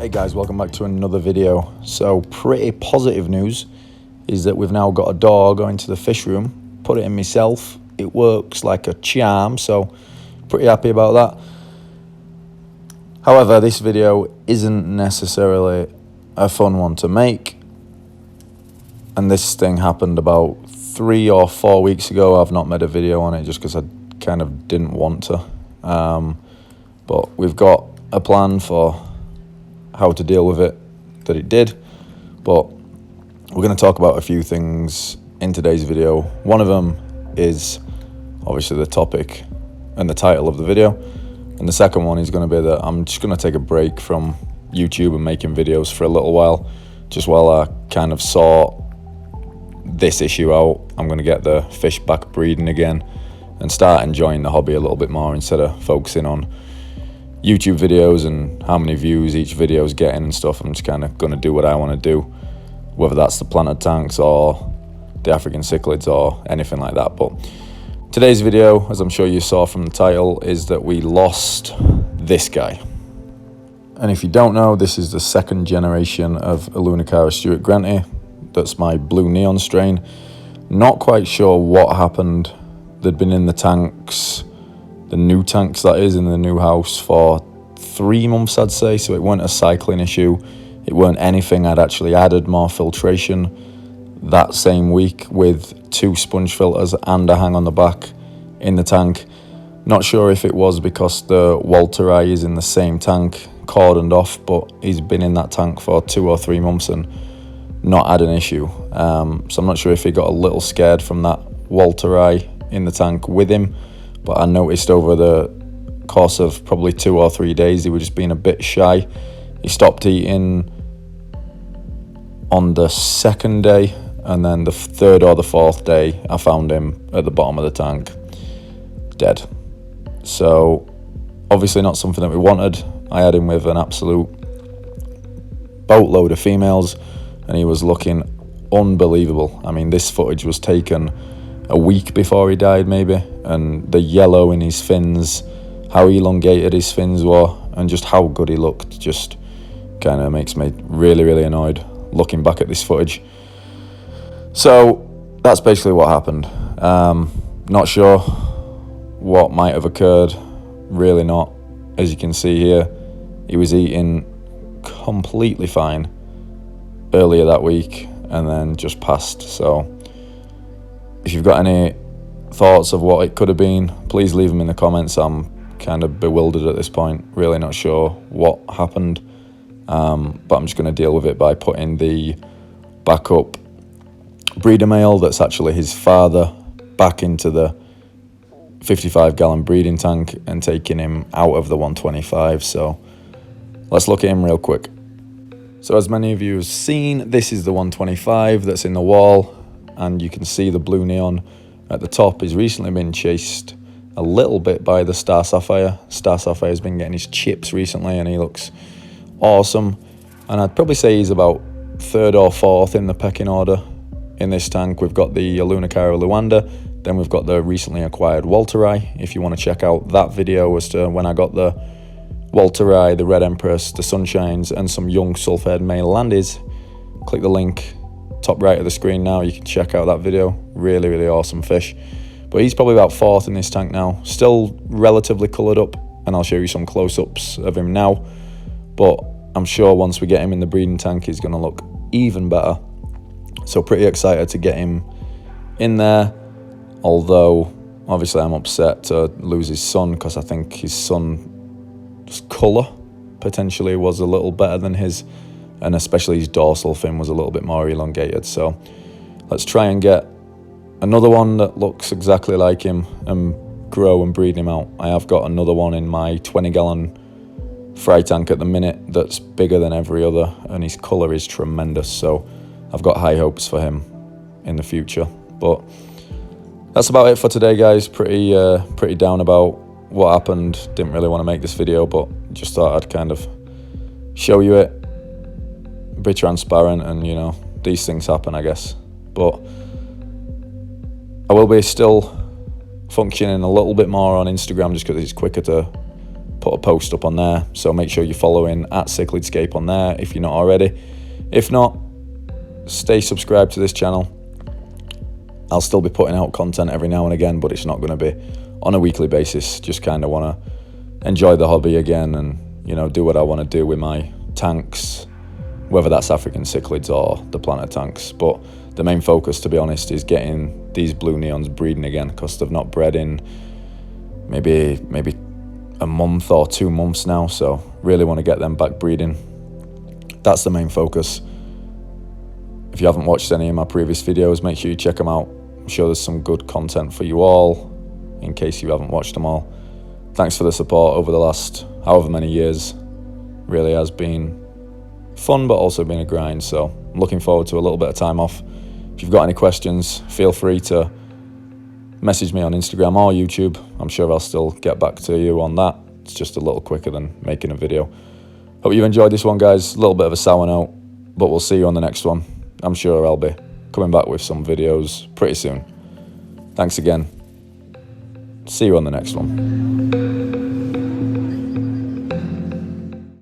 Hey guys, welcome back to another video. So pretty positive news is that we've now got a door going to the fish room. Put it in myself. It works like a charm, so pretty happy about that. However, this video isn't necessarily a fun one to make. And this thing happened about 3 or 4 weeks ago. I've not made a video on it just because I kind of didn't want to. But we've got a plan for how to deal with it that it did. But we're going to talk about a few things in today's video. One of them is obviously the topic and the title of the video. And the second one is going to be that I'm just going to take a break from YouTube and making videos for a little while, just while I kind of sort this issue out. I'm going to get the fish back breeding again and start enjoying the hobby a little bit more instead of focusing on YouTube videos and how many views each video is getting and stuff. I'm just kind of going to do what I want to do, whether that's the planted tanks or the African cichlids or anything like that. But today's video, as I'm sure you saw from the title, is that we lost this guy. And if you don't know, this is the second generation of Alunicara Stuart Granty. That's my blue neon strain. Not quite sure what happened. They'd been in the tanks, the new tanks that is, in the new house for 3 months, I'd say. So it weren't a cycling issue. It weren't anything. I'd actually added more filtration that same week with 2 sponge filters and a hang on the back in the tank. Not sure if it was because the Walteri is in the same tank, cordoned off, but he's been in that tank for 2 or 3 months and not had an issue. So I'm not sure if he got a little scared from that Walteri in the tank with him, but I noticed over the course of probably 2 or 3 days he was just being a bit shy. He stopped eating on the 2nd day, and then the 3rd or the 4th day I found him at the bottom of the tank, dead. So obviously not something that we wanted. I had him with an absolute boatload of females and he was looking unbelievable. I mean, this footage was taken a week before he died maybe, and the yellow in his fins, how elongated his fins were, and just how good he looked, just kind of makes me really annoyed looking back at this footage. So that's basically what happened. Not sure what might have occurred, really not. As you can see here, he was eating completely fine earlier that week and then just passed. So if you've got any thoughts of what it could have been, please leave them in the comments. I'm kind of bewildered at this point, really not sure what happened, but I'm just going to deal with it by putting the backup breeder male that's actually his father back into the 55-gallon breeding tank and taking him out of the 125. So let's look at him real quick. So as many of you have seen, this is the 125 that's in the wall, and you can see the blue neon at the top. He's recently been chased a little bit by the Star Sapphire. Star Sapphire's been getting his chips recently and he looks awesome. And I'd probably say he's about 3rd or 4th in the pecking order in this tank. We've got the Alunicara Luanda, then we've got the recently acquired Walteri. If you want to check out that video as to when I got the Walteri, the Red Empress, the Sunshines, and some young sulphur male landies, click the link top right of the screen now. You can check out that video. Really awesome fish. But he's probably about 4th in this tank now, still relatively coloured up, and I'll show you some close-ups of him now. But I'm sure once we get him in the breeding tank, he's going to look even better. So pretty excited to get him in there, although obviously I'm upset to lose his son, because I think his son's colour potentially was a little better than his, and especially his dorsal fin was a little bit more elongated. So let's try and get another one that looks exactly like him and grow and breed him out. I have got another one in my 20-gallon fry tank at the minute that's bigger than every other, and his colour is tremendous. So I've got high hopes for him in the future. But that's about it for today, guys. Pretty down about what happened. Didn't really want to make this video, but just thought I'd kind of show you it, be transparent, and you know, these things happen, I guess. But I will be still functioning a little bit more on Instagram just because it's quicker to put a post up on there, so make sure you're following at Cichlidscape on there if you're not already. If not, stay subscribed to this channel. I'll still be putting out content every now and again, but it's not going to be on a weekly basis. Just kind of want to enjoy the hobby again and, you know, do what I want to do with my tanks, whether that's African cichlids or the planter tanks. But the main focus, to be honest, is getting these blue neons breeding again, because they've not bred in maybe a month or 2 months now, so really want to get them back breeding. That's the main focus. If you haven't watched any of my previous videos, make sure you check them out. I'm sure there's some good content for you all, in case you haven't watched them all. Thanks for the support over the last however many years. Really has been fun, but also been a grind, so I'm looking forward to a little bit of time off. If you've got any questions, feel free to message me on Instagram or YouTube. I'm sure I'll still get back to you on that. It's just a little quicker than making a video. Hope you enjoyed this one, guys. A little bit of a sour note, but we'll see you on the next one. I'm sure I'll be coming back with some videos pretty soon. Thanks again. See you on the next one.